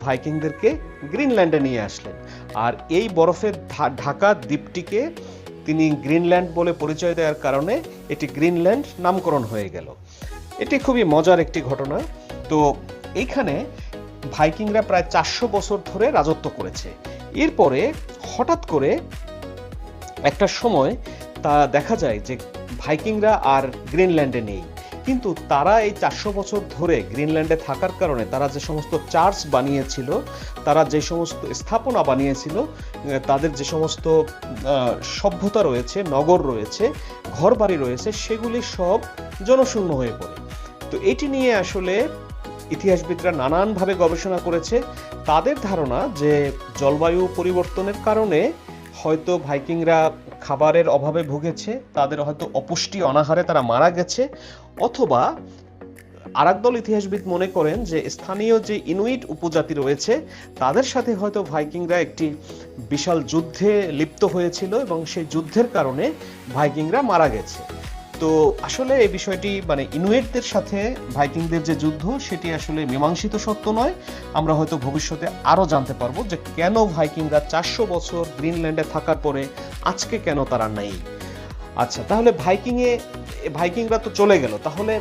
ভাইকিংদেরকে গ্রিনল্যান্ডে নিয়ে আসলেন। আর এই বরফে ঢাকা দ্বীপটিকে তিনি গ্রিনল্যান্ড বলে পরিচয় দেওয়ার কারণে এটি গ্রিনল্যান্ড নামকরণ হয়ে গেল। এটি খুবই মজার একটি ঘটনা। তো এইখানে ভাইকিংরা প্রায় 400 বছর ধরে রাজত্ব করেছে। এরপরে হঠাৎ করে একটা সময় তা দেখা যায় যে ভাইকিংরা আর গ্রিনল্যান্ডে নেই, কিন্তু তারা এই 400 বছর ধরে গ্রিনল্যান্ডে থাকার কারণে তারা যে সমস্ত চার্চ বানিয়েছিল, তারা যে সমস্ত স্থাপনা বানিয়েছিল, তাদের যে সমস্ত সভ্যতা রয়েছে, নগর রয়েছে, ঘরবাড়ি রয়েছে, সেগুলি সব জনশূন্য হয়ে পড়ে। তো এটি নিয়ে আসলে ইতিহাসবিদরা নানানভাবে গবেষণা করেছে। তাদের ধারণা যে জলবায়ু পরিবর্তনের কারণে হয়তো ভাইকিংরা খাবারের অভাবে ভুগেছে, তাদের হয়তো অপুষ্টি অনাহারে তারা মারা গেছে, অথবা আরেক দল ইতিহাসবিদ মনে করেন যে স্থানীয় যে ইনুইট উপজাতি রয়েছে তাদের সাথে হয়তো ভাইকিংরা একটি বিশাল যুদ্ধে লিপ্ত হয়েছিল এবং সেই যুদ্ধের কারণে ভাইকিংরা মারা গেছে। তো আসলে এই বিষয়টি মানে ইনুইটদের সাথে ভাইকিংদের যে যুদ্ধ সেটি আসলে মীমাংসিত সত্য নয়। আমরা হয়তো ভবিষ্যতে আরো জানতে পারবো যে কেন ভাইকিংরা 400 বছর গ্রিনল্যান্ডে থাকার পরে আজকে কেন তারা নেই। আচ্ছা, তাহলে ভাইকিংরা তো চলে গেল, তাহলে